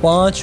5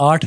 8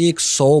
100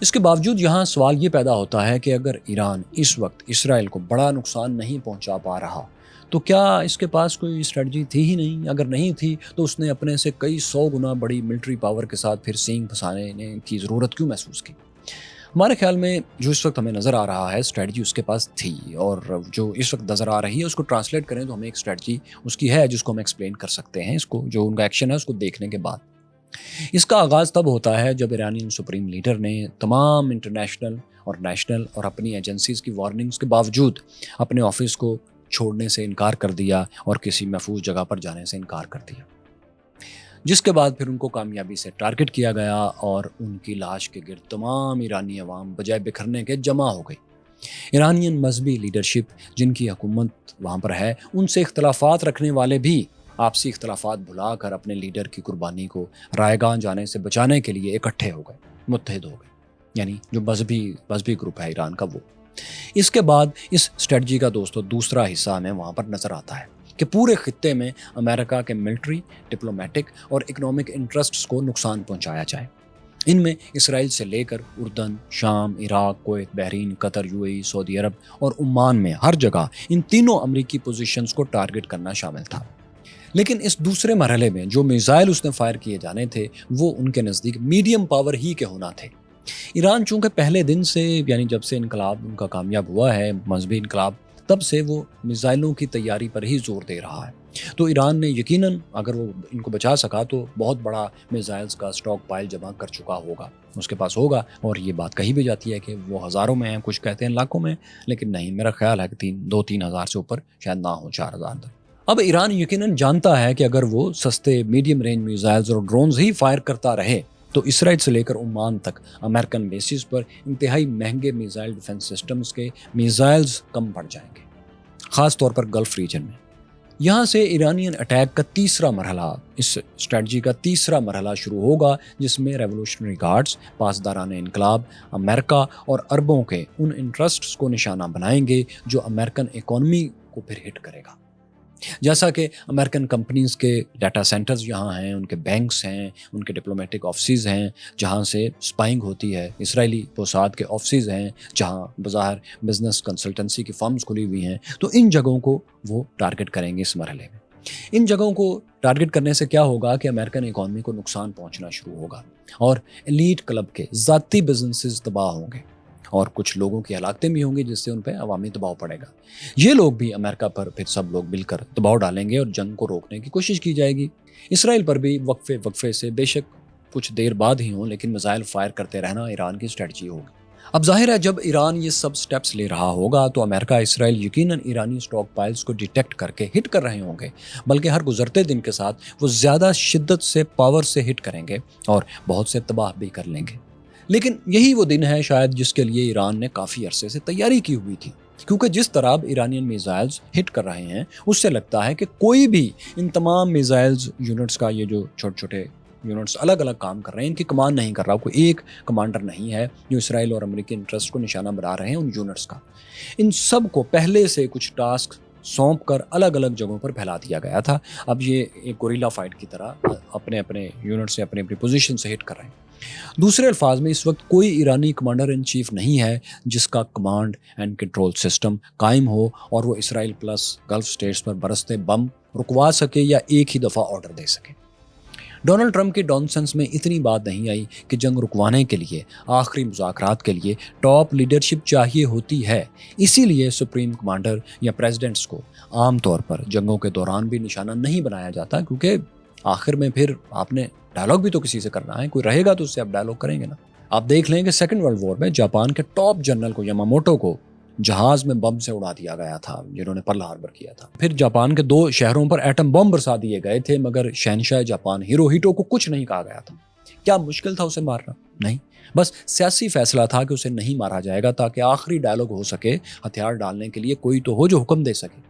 اس کے باوجود یہاں سوال یہ پیدا ہوتا ہے کہ اگر ایران اس وقت اسرائیل کو بڑا نقصان نہیں پہنچا پا رہا تو کیا اس کے پاس کوئی اسٹریٹجی تھی ہی نہیں؟ اگر نہیں تھی تو اس نے اپنے سے کئی 100 گنا بڑی ملٹری پاور کے ساتھ پھر سینگ پھنسانے کی ضرورت کیوں محسوس کی؟ ہمارے خیال میں جو اس وقت ہمیں نظر آ رہا ہے اسٹریٹجی اس کے پاس تھی، اور جو اس وقت نظر آ رہی ہے اس کو ٹرانسلیٹ کریں تو ہمیں ایک اسٹریٹجی اس کی ہے جس کو ہم ایکسپلین کر سکتے ہیں، اس کو جو ان کا ایکشن ہے اس کو دیکھنے کے بعد۔ اس کا آغاز تب ہوتا ہے جب ایرانین سپریم لیڈر نے تمام انٹرنیشنل اور نیشنل اور اپنی ایجنسیز کی وارننگز کے باوجود اپنے آفس کو چھوڑنے سے انکار کر دیا اور کسی محفوظ جگہ پر جانے سے انکار کر دیا، جس کے بعد پھر ان کو کامیابی سے ٹارگٹ کیا گیا اور ان کی لاش کے گرد تمام ایرانی عوام بجائے بکھرنے کے جمع ہو گئی۔ ایرانین مذہبی لیڈرشپ جن کی حکومت وہاں پر ہے، ان سے اختلافات رکھنے والے بھی آپسی اختلافات بھلا کر اپنے لیڈر کی قربانی کو رائے گاہ جانے سے بچانے کے لیے اکٹھے ہو گئے، متحد ہو گئے، یعنی جو مذہبی گروپ ہے ایران کا وہ۔ اس کے بعد اس اسٹریٹجی کا دوسرا حصہ ہمیں وہاں پر نظر آتا ہے کہ پورے خطے میں امریکہ کے ملٹری، ڈپلومیٹک اور اکنامک انٹرسٹس کو نقصان پہنچایا جائے۔ ان میں اسرائیل سے لے کر اردن، شام، عراق، کویت، بحرین، قطر، یو اے ای، سعودی عرب اور عمان میں ہر جگہ ان تینوں امریکی پوزیشنز کو ٹارگٹ کرنا شامل تھا۔ لیکن اس دوسرے مرحلے میں جو میزائل اس نے فائر کیے جانے تھے وہ ان کے نزدیک میڈیم پاور ہی کے ہونا تھے۔ ایران چونکہ پہلے دن سے، یعنی جب سے انقلاب ان کا کامیاب ہوا ہے، مذہبی انقلاب، تب سے وہ میزائلوں کی تیاری پر ہی زور دے رہا ہے، تو ایران نے یقیناً اگر وہ ان کو بچا سکا تو بہت بڑا میزائلز کا سٹاک پائل جمع کر چکا ہوگا، اس کے پاس ہوگا۔ اور یہ بات کہی بھی جاتی ہے کہ وہ ہزاروں میں ہیں، کچھ کہتے ہیں لاکھوں میں، لیکن نہیں، میرا خیال ہے کہ 2-3 ہزار سے اوپر شاید نہ ہو، 4,000 تک۔ اب ایران یقیناً جانتا ہے کہ اگر وہ سستے میڈیم رینج میزائلز اور ڈرونز ہی فائر کرتا رہے تو اسرائیل سے لے کر عمان تک امریکن بیسز پر انتہائی مہنگے میزائل ڈیفنس سسٹمز کے میزائلز کم پڑ جائیں گے، خاص طور پر گلف ریجن میں۔ یہاں سے ایرانین اٹیک کا تیسرا مرحلہ، اس اسٹریٹجی کا تیسرا مرحلہ شروع ہوگا، جس میں ریولوشنری گارڈز، پاسداران انقلاب، امریکہ اور عربوں کے ان انٹرسٹس کو نشانہ بنائیں گے جو امریکن اکانومی کو پھر ہٹ کرے گا۔ جیسا کہ امریکن کمپنیز کے ڈیٹا سینٹرز یہاں ہیں، ان کے بینکس ہیں، ان کے ڈپلومیٹک آفسز ہیں جہاں سے سپائنگ ہوتی ہے، اسرائیلی موساد کے آفسز ہیں جہاں بظاہر بزنس کنسلٹنسی کی فرمز کھلی ہوئی ہیں، تو ان جگہوں کو وہ ٹارگٹ کریں گے اس مرحلے میں۔ ان جگہوں کو ٹارگٹ کرنے سے کیا ہوگا کہ امریکن اکانومی کو نقصان پہنچنا شروع ہوگا اور ایلیٹ کلب کے ذاتی بزنسز تباہ ہوں گے اور کچھ لوگوں کی ہلاکتیں بھی ہوں گی، جس سے ان پہ عوامی دباؤ پڑے گا۔ یہ لوگ بھی امریکہ پر پھر سب لوگ مل کر دباؤ ڈالیں گے اور جنگ کو روکنے کی کوشش کی جائے گی۔ اسرائیل پر بھی وقفے سے، بے شک کچھ دیر بعد ہی ہوں، لیکن میزائل فائر کرتے رہنا ایران کی اسٹریٹجی ہوگی۔ اب ظاہر ہے جب ایران یہ سب سٹیپس لے رہا ہوگا تو امریکہ، اسرائیل یقیناً ایرانی سٹاک پائلز کو ڈیٹیکٹ کر کے ہٹ کر رہے ہوں گے، بلکہ ہر گزرتے دن کے ساتھ وہ زیادہ شدت سے، پاور سے ہٹ کریں گے اور بہت سے تباہ بھی کر لیں گے۔ لیکن یہی وہ دن ہے شاید جس کے لیے ایران نے کافی عرصے سے تیاری کی ہوئی تھی، کیونکہ جس طرح اب ایرانین میزائلز ہٹ کر رہے ہیں اس سے لگتا ہے کہ کوئی بھی ان تمام میزائلز یونٹس کا، یہ جو چھوٹے چھوٹے یونٹس الگ الگ کام کر رہے ہیں، ان کی کمان نہیں کر رہا، کوئی ایک کمانڈر نہیں ہے جو اسرائیل اور امریکی انٹرسٹ کو نشانہ بنا رہے ہیں ان یونٹس کا۔ ان سب کو پہلے سے کچھ ٹاسک سونپ کر الگ الگ جگہوں پر پھیلا دیا گیا تھا۔ اب یہ ایک گوریلا فائٹ کی طرح اپنے اپنے یونٹ سے، اپنی پوزیشن سے ہٹ کر رہے ہیں۔ دوسرے الفاظ میں اس وقت کوئی ایرانی کمانڈر ان چیف نہیں ہے جس کا کمانڈ اینڈ کنٹرول سسٹم قائم ہو اور وہ اسرائیل پلس گلف سٹیٹس پر برستے بم رکوا سکے یا ایک ہی دفعہ آرڈر دے سکے۔ ڈونلڈ ٹرمپ کے ڈانسنس میں اتنی بات نہیں آئی کہ جنگ رکوانے کے لیے، آخری مذاکرات کے لیے ٹاپ لیڈرشپ چاہیے ہوتی ہے۔ اسی لیے سپریم کمانڈر یا پریزیڈنٹس کو عام طور پر جنگوں کے دوران بھی نشانہ نہیں بنایا جاتا، کیونکہ آخر میں پھر آپ نے ڈائلاگ بھی تو کسی سے کرنا ہے، کوئی رہے گا تو اس سے آپ ڈائلاگ کریں گے نا۔ آپ دیکھ لیں کہ سیکنڈ ورلڈ وار میں جاپان کے ٹاپ جنرل کو، یاماموٹو کو، جہاز میں بم سے اڑا دیا گیا تھا جنہوں نے پرل ہاربر کیا تھا۔ پھر جاپان کے 2 شہروں پر ایٹم بم برسا دیے گئے تھے، مگر شہنشاہ جاپان ہیروہیٹو کو کچھ نہیں کہا گیا تھا۔ کیا مشکل تھا اسے مارنا؟ نہیں، بس سیاسی فیصلہ تھا کہ اسے نہیں مارا جائے گا تاکہ آخری ڈائلاگ ہو سکے، ہتھیار ڈالنے کے لیے کوئی تو ہو جو حکم دے سکے۔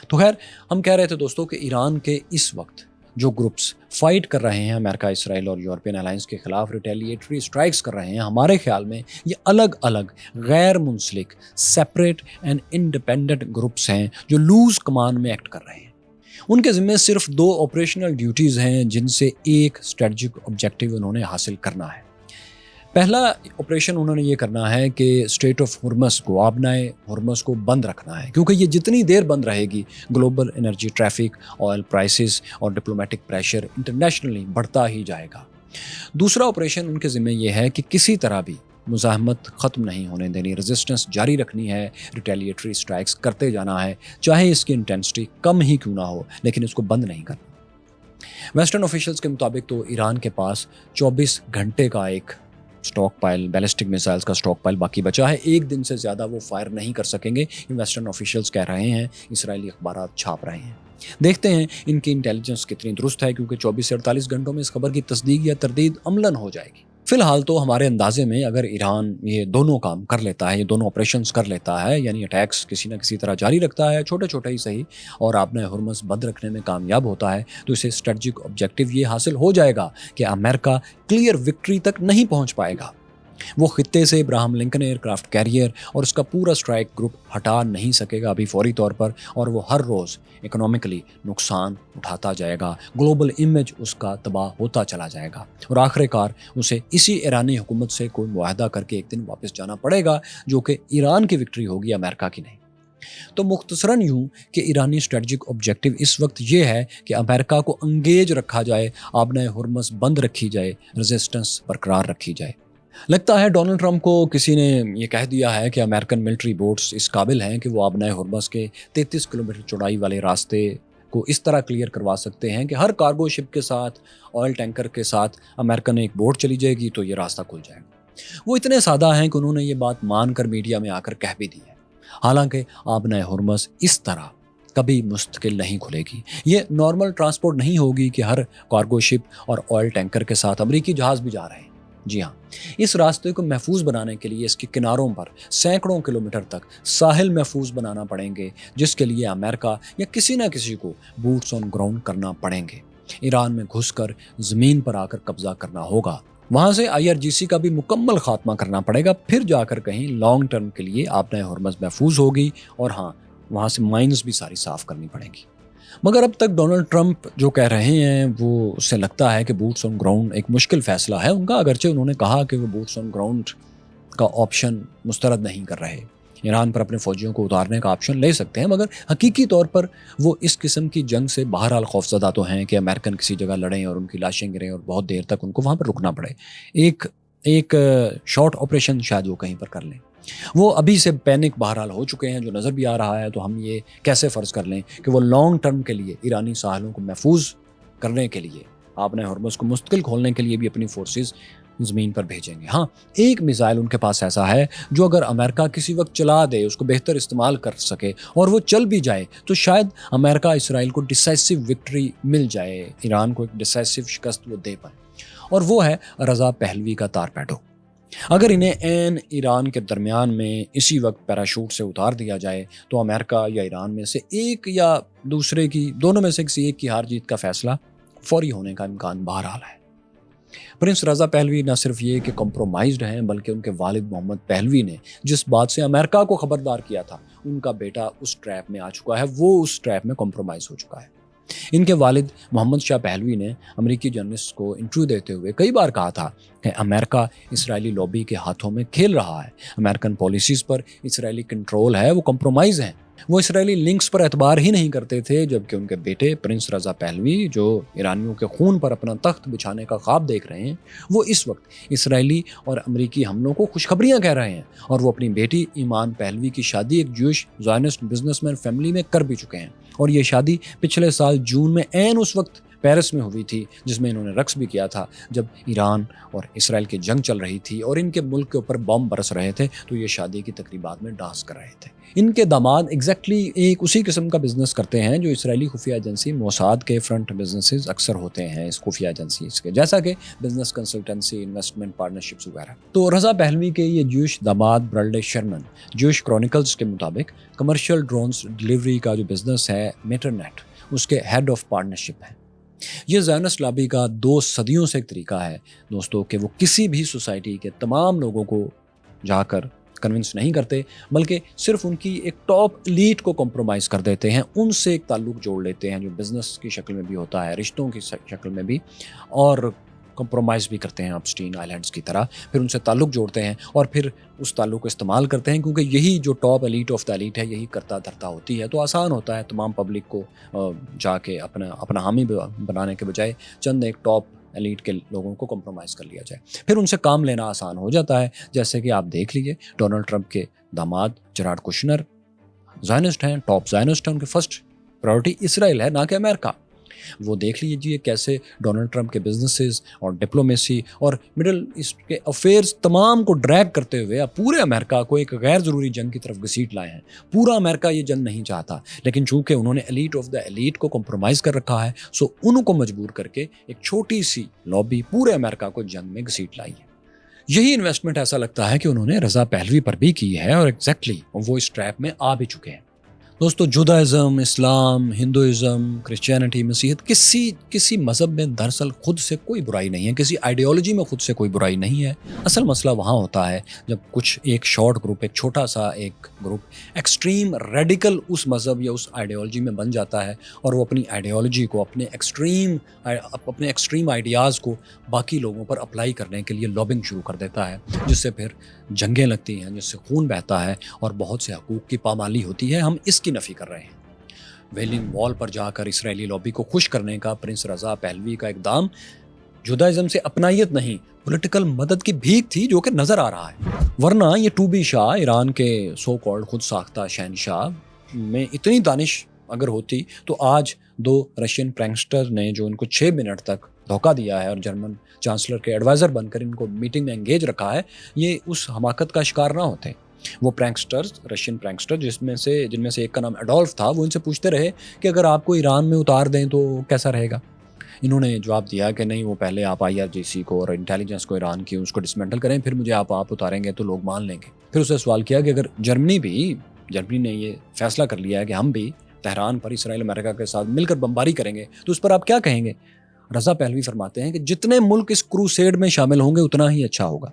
تو خیر، ہم کہہ رہے تھے دوستوں کہ ایران کے اس وقت جو گروپس فائٹ کر رہے ہیں امریکہ، اسرائیل اور یورپین الائنس کے خلاف ریٹیلیٹری سٹرائکس کر رہے ہیں، ہمارے خیال میں یہ الگ الگ غیر منسلک، سیپریٹ اینڈ انڈیپینڈنٹ گروپس ہیں جو لوز کمان میں ایکٹ کر رہے ہیں۔ ان کے ذمہ صرف 2 آپریشنل ڈیوٹیز ہیں جن سے ایک اسٹریٹجک آبجیکٹیو انہوں نے حاصل کرنا ہے۔ پہلا آپریشن انہوں نے یہ کرنا ہے کہ اسٹریٹ آف ہرمز کو، آبنائے ہرمز کو بند رکھنا ہے، کیونکہ یہ جتنی دیر بند رہے گی global energy traffic, oil prices اور ڈپلومیٹک پریشر انٹرنیشنلی بڑھتا ہی جائے گا۔ دوسرا آپریشن ان کے ذمہ یہ ہے کہ کسی طرح بھی مزاحمت ختم نہیں ہونے دینی، ریزسٹنس جاری رکھنی ہے، ریٹیلیٹری اسٹرائکس کرتے جانا ہے، چاہے اس کی انٹینسٹی کم ہی کیوں نہ ہو، لیکن اس کو بند نہیں کرنا۔ ویسٹرن آفیشلز کے مطابق تو ایران کے پاس 24 گھنٹے کا ایک اسٹاک پائل، بیلسٹک میزائلز کا اسٹاک پائل باقی بچا ہے، ایک دن سے زیادہ وہ فائر نہیں کر سکیں گے، یہ ویسٹرن آفیشلز کہہ رہے ہیں، اسرائیلی اخبارات چھاپ رہے ہیں۔ دیکھتے ہیں ان کی انٹیلیجنس کتنی درست ہے، کیونکہ 24 سے 48 گھنٹوں میں اس خبر کی تصدیق یا تردید عملاً ہو جائے گی۔ فی الحال تو ہمارے اندازے میں اگر ایران یہ دونوں کام کر لیتا ہے، یہ دونوں آپریشنز کر لیتا ہے، یعنی اٹیکس کسی نہ کسی طرح جاری رکھتا ہے، چھوٹے چھوٹے ہی صحیح، اور آبنائے ہرمز بند رکھنے میں کامیاب ہوتا ہے، تو اسے اسٹریٹجک آبجیکٹو یہ حاصل ہو جائے گا کہ امریکہ کلیئر وکٹری تک نہیں پہنچ پائے گا۔ وہ خطے سے ابراہم لنکن ایئر کرافٹ کیریئر اور اس کا پورا اسٹرائک گروپ ہٹا نہیں سکے گا ابھی فوری طور پر، اور وہ ہر روز اکنامکلی نقصان اٹھاتا جائے گا، گلوبل امیج اس کا تباہ ہوتا چلا جائے گا، اور آخر کار اسے اسی ایرانی حکومت سے کوئی معاہدہ کر کے ایک دن واپس جانا پڑے گا، جو کہ ایران کی وکٹری ہوگی، امریکہ کی نہیں۔ تو مختصراً یوں کہ ایرانی اسٹریٹجک آبجیکٹو اس وقت یہ ہے کہ امریکہ کو انگیج رکھا جائے، آبنائے ہرمز بند رکھی جائے، ریزسٹنس برقرار رکھی جائے۔ لگتا ہے ڈونلڈ ٹرمپ کو کسی نے یہ کہہ دیا ہے کہ امریکن ملٹری بوٹس اس قابل ہیں کہ وہ آبنائے ہرمز کے 33 کلومیٹر چوڑائی والے راستے کو اس طرح کلیئر کروا سکتے ہیں کہ ہر کارگو شپ کے ساتھ، آئل ٹینکر کے ساتھ امریکن ایک بوٹ چلی جائے گی تو یہ راستہ کھل جائے گا۔ وہ اتنے سادہ ہیں کہ انہوں نے یہ بات مان کر میڈیا میں آ کر کہہ بھی دی ہے۔ حالانکہ آبنائے ہرمز اس طرح کبھی مستقل نہیں کھلے گی، یہ نارمل ٹرانسپورٹ نہیں ہوگی کہ ہر کارگو شپ اور آئل ٹینکر کے ساتھ امریکی جہاز بھی جا رہے ہیں۔ جی ہاں، اس راستے کو محفوظ بنانے کے لیے اس کے کناروں پر سینکڑوں کلومیٹر تک ساحل محفوظ بنانا پڑیں گے، جس کے لیے امریکہ یا کسی نہ کسی کو بوٹس آن گراؤنڈ کرنا پڑیں گے۔ ایران میں گھس کر زمین پر آ کر قبضہ کرنا ہوگا، وہاں سے IRGC کا بھی مکمل خاتمہ کرنا پڑے گا، پھر جا کر کہیں لانگ ٹرم کے لیے آبنائے ہرمز محفوظ ہوگی، اور ہاں، وہاں سے مائنز بھی ساری صاف کرنی پڑیں گی۔ مگر اب تک ڈونلڈ ٹرمپ جو کہہ رہے ہیں وہ اس سے لگتا ہے کہ بوٹس آن گراؤنڈ ایک مشکل فیصلہ ہے ان کا، اگرچہ انہوں نے کہا کہ وہ بوٹس آن گراؤنڈ کا آپشن مسترد نہیں کر رہے، ایران پر اپنے فوجیوں کو اتارنے کا آپشن لے سکتے ہیں، مگر حقیقی طور پر وہ اس قسم کی جنگ سے بہرحال خوفزدہ تو ہیں کہ امریکن کسی جگہ لڑیں اور ان کی لاشیں گریں اور بہت دیر تک ان کو وہاں پر رکنا پڑے۔ ایک شارٹ آپریشن شاید وہ کہیں پر کر لیں، وہ ابھی سے پینک بہرحال ہو چکے ہیں جو نظر بھی آ رہا ہے، تو ہم یہ کیسے فرض کر لیں کہ وہ لانگ ٹرم کے لیے ایرانی ساحلوں کو محفوظ کرنے کے لیے، آبنائے ہرمز کو مستقل کھولنے کے لیے بھی اپنی فورسز زمین پر بھیجیں گے۔ ہاں، ایک میزائل ان کے پاس ایسا ہے جو اگر امریکہ کسی وقت چلا دے، اس کو بہتر استعمال کر سکے اور وہ چل بھی جائے، تو شاید امریکہ اسرائیل کو ڈیسائسو وکٹری مل جائے، ایران کو ایک ڈیسائسو شکست وہ دے پائے، اور وہ ہے رضا پہلوی کا تارپیڈو۔ اگر انہیں عین ایران کے درمیان میں اسی وقت پیراشوٹ سے اتار دیا جائے تو امریکہ یا ایران میں سے ایک یا دوسرے کی، دونوں میں سے کسی ایک کی ہار جیت کا فیصلہ فوری ہونے کا امکان بہرحال ہے۔ پرنس رضا پہلوی نہ صرف یہ کہ کمپرومائزڈ ہیں، بلکہ ان کے والد محمد پہلوی نے جس بات سے امریکہ کو خبردار کیا تھا، ان کا بیٹا اس ٹریپ میں آ چکا ہے، وہ اس ٹریپ میں کمپرومائز ہو چکا ہے۔ ان کے والد محمد شاہ پہلوی نے امریکی جرنلسٹ کو انٹرویو دیتے ہوئے کئی بار کہا تھا کہ امریکہ اسرائیلی لابی کے ہاتھوں میں کھیل رہا ہے، امریکن پالیسیز پر اسرائیلی کنٹرول ہے، وہ کمپرومائز ہیں، وہ اسرائیلی لنکس پر اعتبار ہی نہیں کرتے تھے، جبکہ ان کے بیٹے پرنس رضا پہلوی جو ایرانیوں کے خون پر اپنا تخت بچھانے کا خواب دیکھ رہے ہیں، وہ اس وقت اسرائیلی اور امریکی حملوں کو خوشخبریاں کہہ رہے ہیں، اور وہ اپنی بیٹی ایمان پہلوی کی شادی ایک جوئش زائنسٹ بزنس مین فیملی میں کر بھی چکے ہیں، اور یہ شادی پچھلے سال جون میں عین اس وقت پیرس میں ہوئی تھی جس میں انہوں نے رقص بھی کیا تھا، جب ایران اور اسرائیل کی جنگ چل رہی تھی اور ان کے ملک کے اوپر بم برس رہے تھے، تو یہ شادی کی تقریبات میں ڈانس کر رہے تھے۔ ان کے داماد ایگزیکٹلی ایک اسی قسم کا بزنس کرتے ہیں جو اسرائیلی خفیہ ایجنسی موساد کے فرنٹ بزنسز اکثر ہوتے ہیں، اس خفیہ ایجنسیز کے، جیسا کہ بزنس کنسلٹنسی، انویسٹمنٹ پارٹنرشپس وغیرہ۔ تو رضا پہلوی کے یہ جوش داماد برلڈے شرمن جوش کرونیکلز کے مطابق کمرشل ڈرونز ڈلیوری کا جو بزنس ہے میٹرنیٹ، اس کے ہیڈ آف پارٹنرشپ ہیں۔ یہ زائنسٹ لابی کا 2 صدیوں سے ایک طریقہ ہے دوستوں کہ وہ کسی بھی سوسائٹی کے تمام لوگوں کو جا کر کنونس نہیں کرتے، بلکہ صرف ان کی ایک ٹاپ ایلیٹ کو کمپرومائز کر دیتے ہیں، ان سے ایک تعلق جوڑ لیتے ہیں جو بزنس کی شکل میں بھی ہوتا ہے، رشتوں کی شکل میں بھی، اور کمپرومائز بھی کرتے ہیں اپسٹین آئلینڈز کی طرح، پھر ان سے تعلق جوڑتے ہیں اور پھر اس تعلق کو استعمال کرتے ہیں، کیونکہ یہی جو top elite of the elite ہے یہی کرتا دھرتا ہوتی ہے، تو آسان ہوتا ہے تمام پبلک کو جا کے اپنا حامی بنانے کے بجائے چند ایک ٹاپ ایلیٹ کے لوگوں کو کمپرومائز کر لیا جائے، پھر ان سے کام لینا آسان ہو جاتا ہے۔ جیسے کہ آپ دیکھ لیجیے ڈونلڈ ٹرمپ کے داماد جیرارڈ کوشنر زائنسٹ ہیں، ٹاپ زائنسٹ ہیں، ان کی فرسٹ پرائورٹی اسرائیل ہے نہ کہ امریکہ۔ وہ دیکھ لیجیے کیسے ڈونلڈ ٹرمپ کے بزنسز اور ڈپلومیسی اور مڈل ایسٹ کے افیئرز تمام کو ڈریگ کرتے ہوئے اب پورے امریکہ کو ایک غیر ضروری جنگ کی طرف گھسیٹ لائے ہیں۔ پورا امریکہ یہ جنگ نہیں چاہتا، لیکن چونکہ انہوں نے ایلیٹ آف دا ایلیٹ کو کمپرومائز کر رکھا ہے، سو ان کو مجبور کر کے ایک چھوٹی سی لابی پورے امریکہ کو جنگ میں گھسیٹ لائی ہے۔ یہی انویسٹمنٹ ایسا لگتا ہے کہ انہوں نے رضا پہلوی پر بھی کی ہے، اور ایگزیکٹلی وہ اس ٹریپ میں آ بھی چکے ہیں۔ دوستو، جودائزم، اسلام، ہندوازم، کرسچینٹی، مسیحیت، کسی مذہب میں دراصل خود سے کوئی برائی نہیں ہے، کسی آئیڈیالوجی میں خود سے کوئی برائی نہیں ہے۔ اصل مسئلہ وہاں ہوتا ہے جب کچھ ایک شارٹ گروپ، ایک چھوٹا سا ایک گروپ ایکسٹریم ریڈیکل اس مذہب یا اس آئیڈیالوجی میں بن جاتا ہے، اور وہ اپنی آئیڈیالوجی کو، اپنے ایکسٹریم آئیڈیاز کو باقی لوگوں پر اپلائی کرنے کے لیے لابنگ شروع کر دیتا ہے، جس سے پھر جنگیں لگتی ہیں، جس سے خون بہتا ہے اور بہت سے حقوق کی پامالی ہوتی ہے۔ ہم اس کی نفی کر رہے ہیں۔ ویلنگ وال پر جا کر اسرائیلی لابی کو خوش کرنے کا پرنس رضا پہلوی کا اقدام جودائزم سے اپنائیت نہیں، پولیٹیکل مدد کی بھیک تھی، جو کہ نظر آ رہا ہے۔ ورنہ یہ ٹوبی شاہ، ایران کے سو کالڈ خود ساختہ شہنشاہ میں اتنی دانش اگر ہوتی تو آج دو رشین پرینکسٹر نے جو ان کو 6 منٹ تک دھوکہ دیا ہے اور جرمن چانسلر کے ایڈوائزر بن کر ان کو میٹنگ میں انگیج رکھا ہے، یہ اس حماقت کا شکار نہ ہوتے۔ وہ پرینکسٹرز، رشین پرینکسٹر جن میں سے ایک کا نام ایڈولف تھا، وہ ان سے پوچھتے رہے کہ اگر آپ کو ایران میں اتار دیں تو کیسا رہے گا؟ انہوں نے جواب دیا کہ نہیں، وہ پہلے آپ IRGC کو اور انٹیلیجنس کو ایران کی اس کو ڈسمینٹل کریں، پھر مجھے آپ اتاریں گے تو لوگ مان لیں گے۔ پھر اسے سوال کیا کہ اگر جرمنی نے یہ فیصلہ کر لیا ہے کہ ہم بھی تہران پر اسرائیل امریکہ کے ساتھ مل کر بمباری کریں گے تو اس پر آپ کیا کہیں گے؟ رضا پہلوی فرماتے ہیں کہ جتنے ملک اس کروسیڈ میں شامل ہوں گے اتنا ہی اچھا ہوگا۔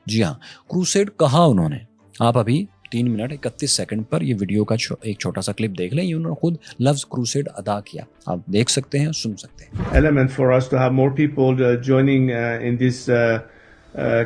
جی ہاں، کروسیڈ کہا انہوں نے۔ آپ ابھی 3 منٹ 31 سیکنڈ پر یہ ویڈیو کا ایک چھوٹا سا کلپ دیکھ لیں، یہ انہوں نے خود لفظ کروسیڈ ادا کیا، آپ دیکھ سکتے ہیں، سن سکتے ہیں۔ Element for us to have more people joining in this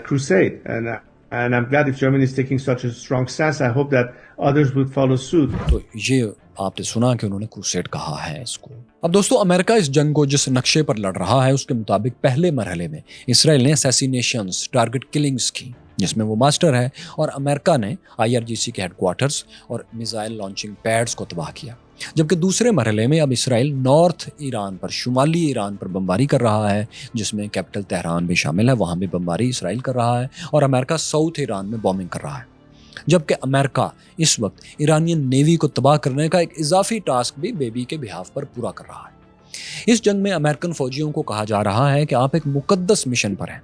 crusade, and I'm glad if Germany is taking such a strong stance. I hope that others would follow suit. تو یہ آپ نے سنا کہ انہوں نے کروسیڈ کہا ہے اس کو۔ اب دوستو، امریکہ اس جنگ کو جس نقشے پر لڑ رہا ہے اس کے مطابق پہلے مرحلے میں اسرائیل نے اسیسینیشنز، ٹارگٹ کلنگز کی، جس میں وہ ماسٹر ہے، اور امریکہ نے IRGC کے ہیڈ کوارٹرز اور میزائل لانچنگ پیڈز کو تباہ کیا۔ جبکہ دوسرے مرحلے میں اب اسرائیل نارتھ ایران پر، شمالی ایران پر بمباری کر رہا ہے، جس میں کیپٹل تہران بھی شامل ہے، وہاں بھی بمباری اسرائیل کر رہا ہے، اور امریکہ ساؤتھ ایران میں بومبنگ کر رہا ہے۔ جبکہ امریکہ اس وقت ایرانین نیوی کو تباہ کرنے کا ایک اضافی ٹاسک بھی بیبی کے بہاف پر پورا کر رہا ہے۔ اس جنگ میں امریکن فوجیوں کو کہا جا رہا ہے کہ آپ ایک مقدس مشن پر ہیں،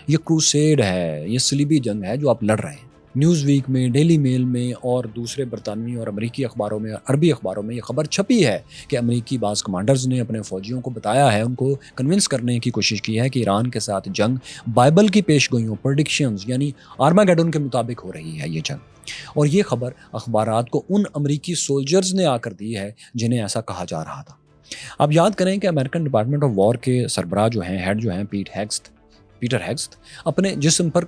یہ کروسیڈ ہے، یہ صلیبی جنگ ہے جو آپ لڑ رہے ہیں۔ نیوز ویک میں، ڈیلی میل میں اور دوسرے برطانوی اور امریکی اخباروں میں، عربی اخباروں میں یہ خبر چھپی ہے کہ امریکی بعض کمانڈرز نے اپنے فوجیوں کو بتایا ہے، ان کو کنونس کرنے کی کوشش کی ہے کہ ایران کے ساتھ جنگ بائبل کی پیشگوئیوں، پریڈکشنز یعنی آرماگیڈون کے مطابق ہو رہی ہے یہ جنگ، اور یہ خبر اخبارات کو ان امریکی سولجرز نے آ کر دی ہے جنہیں ایسا کہا جا رہا تھا۔ اب یاد کریں کہ امریکن ڈپارٹمنٹ آف وار کے سربراہ جو ہیں، ہیڈ جو ہیں، پیٹر ہیگسٹ، اپنے جسم پر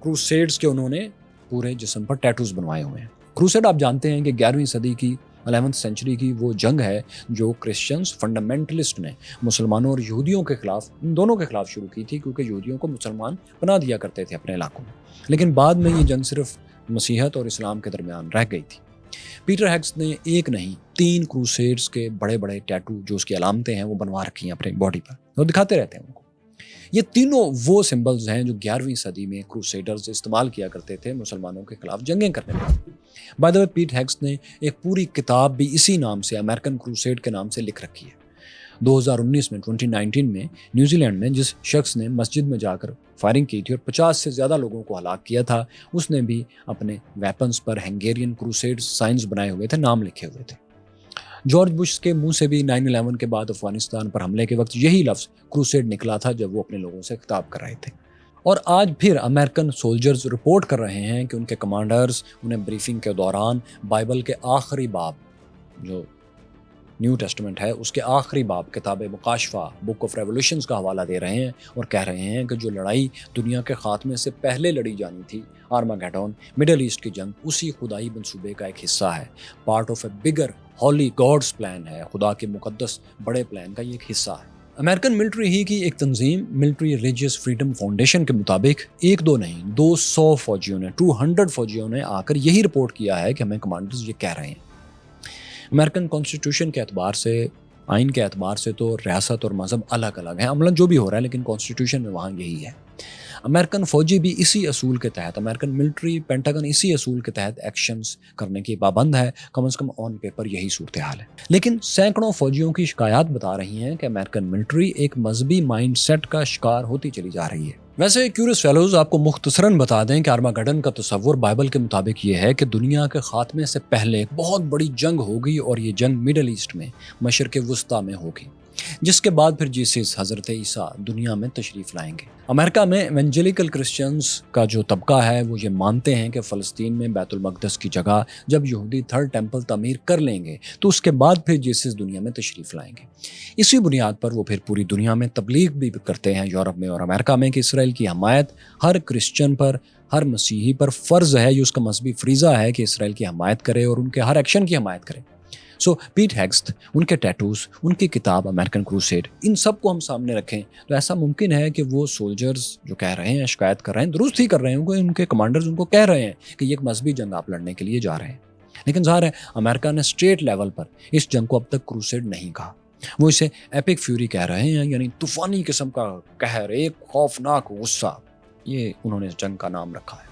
کروسیڈز کے انہوں نے پورے جسم پر ٹیٹوز بنوائے ہوئے ہیں۔ کروسیڈ آپ جانتے ہیں کہ 11ویں صدی کی 11ویں سینچری کی وہ جنگ ہے جو کرسچنز فنڈامنٹلسٹ نے مسلمانوں اور یہودیوں کے خلاف، ان دونوں کے خلاف شروع کی تھی، کیونکہ یہودیوں کو مسلمان پناہ دیا کرتے تھے اپنے علاقوں میں، لیکن بعد میں یہ جنگ صرف مسیحیت اور اسلام کے درمیان رہ گئی تھی۔ پیٹر ہیگس نے ایک نہیں 3 کروسیڈز کے بڑے بڑے ٹیٹو جو اس کی علامتیں ہیں وہ بنوا رکھی ہیں اپنے باڈی پر، وہ دکھاتے رہتے ہیں ان کو۔ یہ تینوں وہ سمبلز ہیں جو 11ویں صدی میں کروسیڈرز استعمال کیا کرتے تھے مسلمانوں کے خلاف جنگیں کرنے میں۔ By the way, pet hex نے ایک پوری کتاب بھی اسی نام سے، امریکن کروسیڈ کے نام سے لکھ رکھی ہے۔ 2019 میں 2019 میں نیوزی لینڈ میں جس شخص نے مسجد میں جا کر فائرنگ کی تھی اور 50 سے زیادہ لوگوں کو ہلاک کیا تھا، اس نے بھی اپنے ویپنز پر ہنگیرین کروسیڈ سائنز بنائے ہوئے تھے، نام لکھے ہوئے تھے۔ جارج بش کے منہ سے بھی 9/11 کے بعد افغانستان پر حملے کے وقت یہی لفظ کروسیڈ نکلا تھا جب وہ اپنے لوگوں سے خطاب کر رہے تھے۔ اور آج پھر امریکن سولجرز رپورٹ کر رہے ہیں کہ ان کے کمانڈرز انہیں بریفنگ کے دوران بائبل کے آخری باب جو نیو ٹیسٹمنٹ ہے اس کے آخری باب کتاب مکاشفہ بک آف ریولوشنز کا حوالہ دے رہے ہیں اور کہہ رہے ہیں کہ جو لڑائی دنیا کے خاتمے سے پہلے لڑی جانی تھی، آرماگیڈون، مڈل ایسٹ کی جنگ، اسی خدائی منصوبے کا ایک حصہ ہے، part of a bigger holy God's plan ہے، خدا کے مقدس بڑے پلان کا یہ ایک حصہ ہے۔ امریکن ملٹری ہی کی ایک تنظیم ملٹری ریلیجیس فریڈم فاؤنڈیشن کے مطابق 1-2 نہیں 200 فوجیوں نے 200 فوجیوں نے آ کر یہی رپورٹ کیا ہے کہ ہمیں کمانڈرز یہ کہہ رہے ہیں۔ امریکن کانسٹیٹیوشن کے اعتبار سے، آئین کے اعتبار سے تو ریاست اور مذہب الگ الگ ہیں، عملاً جو بھی ہو رہا ہے، لیکن کانسٹیٹیوشن میں وہاں یہی ہے۔ امریکن فوجی بھی اسی اصول کے تحت، امریکن ملٹری پینٹاگن اسی اصول کے تحت ایکشنز کرنے کی پابند ہے، کم از کم آن پیپر یہی صورتحال ہے۔ لیکن سینکڑوں فوجیوں کی شکایات بتا رہی ہیں کہ امریکن ملٹری ایک مذہبی مائنڈ سیٹ کا شکار ہوتی چلی جا رہی ہے۔ ویسے کیوریس فیلوز آپ کو مختصراً بتا دیں کہ آرماگیڈن کا تصور بائبل کے مطابق یہ ہے کہ دنیا کے خاتمے سے پہلے ایک بہت بڑی جنگ ہوگی، اور یہ جنگ مڈل ایسٹ میں، مشرق وسطیٰ میں ہوگی، جس کے بعد پھر جیسس حضرت عیسیٰ دنیا میں تشریف لائیں گے۔ امریکہ میں ایونجیلیکل کرسچنز کا جو طبقہ ہے وہ یہ مانتے ہیں کہ فلسطین میں بیت المقدس کی جگہ جب یہودی تھرڈ ٹیمپل تعمیر کر لیں گے تو اس کے بعد پھر جیسس دنیا میں تشریف لائیں گے۔ اسی بنیاد پر وہ پھر پوری دنیا میں تبلیغ بھی کرتے ہیں، یورپ میں اور امریکہ میں، کہ اسرائیل کی حمایت ہر کرسچن پر، ہر مسیحی پر فرض ہے، یہ اس کا مذہبی فریضہ ہے کہ اسرائیل کی حمایت کرے اور ان کے ہر ایکشن کی حمایت کرے۔ سو پیٹ ہیگسٹ، ان کے ٹیٹوز، ان کی کتاب امریکن کروسیڈ، ان سب کو ہم سامنے رکھیں تو ایسا ممکن ہے کہ وہ سولجرز جو کہہ رہے ہیں، شکایت کر رہے ہیں، درست ہی کر رہے ہیں، ان کے کمانڈرز ان کو کہہ رہے ہیں کہ یہ ایک مذہبی جنگ آپ لڑنے کے لیے جا رہے ہیں۔ لیکن ظاہر ہے امریکہ نے اسٹیٹ لیول پر اس جنگ کو اب تک کروسیڈ نہیں کہا، وہ اسے ایپک فیوری کہہ رہے ہیں، یعنی طوفانی قسم کا قہر، ایک خوفناک غصہ، یہ انہوں نے اس جنگ کا نام رکھا ہے۔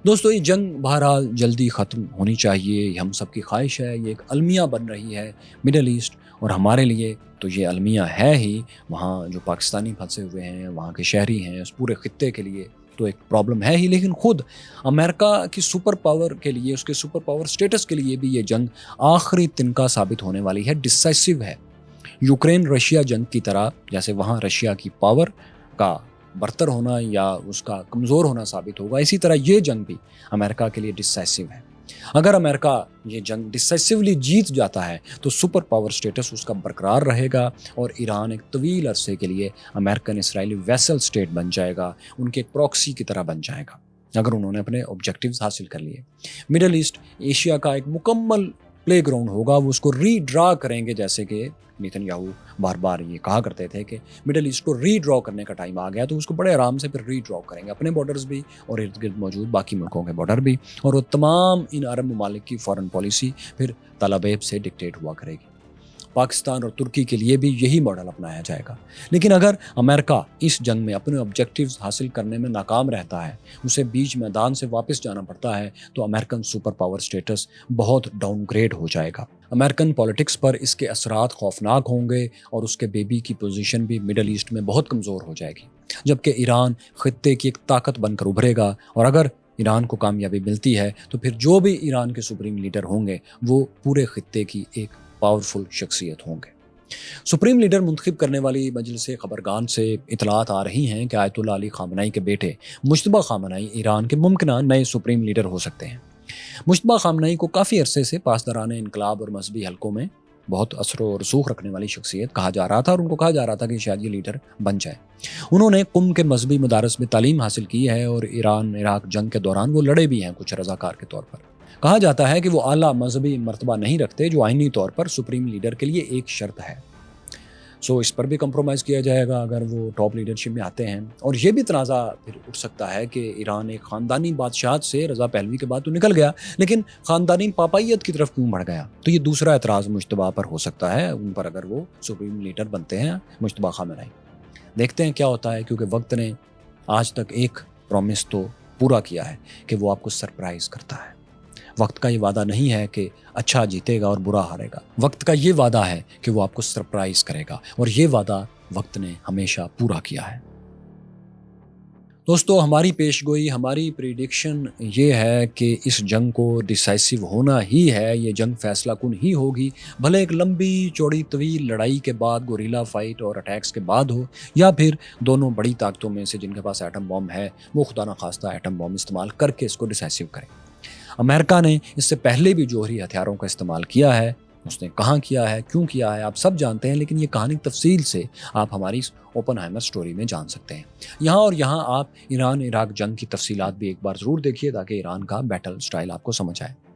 دوستو، یہ جنگ بہرحال جلدی ختم ہونی چاہیے، یہ ہم سب کی خواہش ہے، یہ ایک المیہ بن رہی ہے مڈل ایسٹ، اور ہمارے لیے تو یہ المیہ ہے ہی، وہاں جو پاکستانی پھنسے ہوئے ہیں، وہاں کے شہری ہیں، اس پورے خطے کے لیے تو ایک پرابلم ہے ہی، لیکن خود امریکہ کی سپر پاور کے لیے، اس کے سپر پاور سٹیٹس کے لیے بھی یہ جنگ آخری تنکا ثابت ہونے والی ہے، ڈسائسو ہے۔ یوکرین رشیا جنگ کی طرح، جیسے وہاں رشیا کی پاور کا برتر ہونا یا اس کا کمزور ہونا ثابت ہوگا، اسی طرح یہ جنگ بھی امریکہ کے لیے ڈسائسو ہے۔ اگر امریکہ یہ جنگ ڈسائسولی جیت جاتا ہے تو سپر پاور سٹیٹس اس کا برقرار رہے گا، اور ایران ایک طویل عرصے کے لیے امریکن اسرائیلی ویسل سٹیٹ بن جائے گا، ان کے ایک پروکسی کی طرح بن جائے گا، اگر انہوں نے اپنے آبجیکٹیوز حاصل کر لیے۔ مڈل ایسٹ ایشیا کا ایک مکمل پلے گراؤنڈ ہوگا، وہ اس کو ری ڈرا کریں گے، جیسے کہ نیتن یاہو بار بار یہ کہا کرتے تھے کہ مڈل ایسٹ کو ری ڈرا کرنے کا ٹائم آ گیا، تو اس کو بڑے آرام سے پھر ری ڈرا کریں گے، اپنے بارڈرز بھی اور ارد گرد موجود باقی ملکوں کے بارڈر بھی، اور وہ تمام ان عرب ممالک کی فارن پالیسی پھر تل ابیب سے ڈکٹیٹ ہوا کرے گی۔ پاکستان اور ترکی کے لیے بھی یہی ماڈل اپنایا جائے گا۔ لیکن اگر امریکہ اس جنگ میں اپنے آبجیکٹیوز حاصل کرنے میں ناکام رہتا ہے، اسے بیچ میدان سے واپس جانا پڑتا ہے، تو امریکن سپر پاور سٹیٹس بہت ڈاؤن گریڈ ہو جائے گا۔ امریکن پولیٹکس پر اس کے اثرات خوفناک ہوں گے، اور اس کے بیبی کی پوزیشن بھی مڈل ایسٹ میں بہت کمزور ہو جائے گی، جبکہ ایران خطے کی ایک طاقت بن کر ابھرے گا، اور اگر ایران کو کامیابی ملتی ہے تو پھر جو بھی ایران کے سپریم لیڈر ہوں گے وہ پورے خطے کی ایک پاورفل شخصیت ہوں گے۔ سپریم لیڈر منتخب کرنے والی مجلس خبرگان سے اطلاعات آ رہی ہیں کہ آیت اللہ علی خامنائی کے بیٹے مجتبیٰ خامنائی ایران کے ممکنہ نئے سپریم لیڈر ہو سکتے ہیں۔ مجتبیٰ خامنائی کو کافی عرصے سے پاسداران انقلاب اور مذہبی حلقوں میں بہت اثر و رسوخ رکھنے والی شخصیت کہا جا رہا تھا، اور ان کو کہا جا رہا تھا کہ شاید یہ لیڈر بن جائے۔ انہوں نے قم کے مذہبی مدارس میں تعلیم حاصل کی ہے، اور ایران عراق جنگ کے دوران وہ لڑے بھی ہیں کچھ رضاکار کے طور پر۔ کہا جاتا ہے کہ وہ اعلیٰ مذہبی مرتبہ نہیں رکھتے، جو آئینی طور پر سپریم لیڈر کے لیے ایک شرط ہے۔ سو اس پر بھی کمپرومائز کیا جائے گا اگر وہ ٹاپ لیڈرشپ میں آتے ہیں، اور یہ بھی تنازع پھر اٹھ سکتا ہے کہ ایران ایک خاندانی بادشاہت سے رضا پہلوی کے بعد تو نکل گیا، لیکن خاندانی پاپائیت کی طرف کیوں بڑھ گیا؟ تو یہ دوسرا اعتراض مجتبیٰ پر ہو سکتا ہے، ان پر اگر وہ سپریم لیڈر بنتے ہیں مجتبیٰ خامنائی۔ دیکھتے ہیں کیا ہوتا ہے، کیونکہ وقت نے آج تک ایک پرومس تو پورا کیا ہے کہ وہ آپ کو سرپرائز کرتا ہے۔ وقت کا یہ وعدہ نہیں ہے کہ اچھا جیتے گا اور برا ہارے گا، وقت کا یہ وعدہ ہے کہ وہ آپ کو سرپرائز کرے گا، اور یہ وعدہ وقت نے ہمیشہ پورا کیا ہے۔ دوستو، ہماری پیشگوئی، ہماری پریڈکشن یہ ہے کہ اس جنگ کو ڈیسائسو ہونا ہی ہے، یہ جنگ فیصلہ کن ہی ہوگی، بھلے ایک لمبی چوڑی طویل لڑائی کے بعد، گوریلا فائٹ اور اٹیکس کے بعد ہو، یا پھر دونوں بڑی طاقتوں میں سے جن کے پاس ایٹم بم ہے وہ خدا نخواستہ ایٹم بم استعمال کر کے اس کو ڈیسائسو کریں۔ امریکہ نے اس سے پہلے بھی جوہری ہتھیاروں کا استعمال کیا ہے، اس نے کہاں کیا ہے، کیوں کیا ہے، آپ سب جانتے ہیں، لیکن یہ کہانی تفصیل سے آپ ہماری اس اوپن ہائمر سٹوری میں جان سکتے ہیں۔ یہاں آپ ایران عراق جنگ کی تفصیلات بھی ایک بار ضرور دیکھیے تاکہ ایران کا بیٹل سٹائل آپ کو سمجھ آئے۔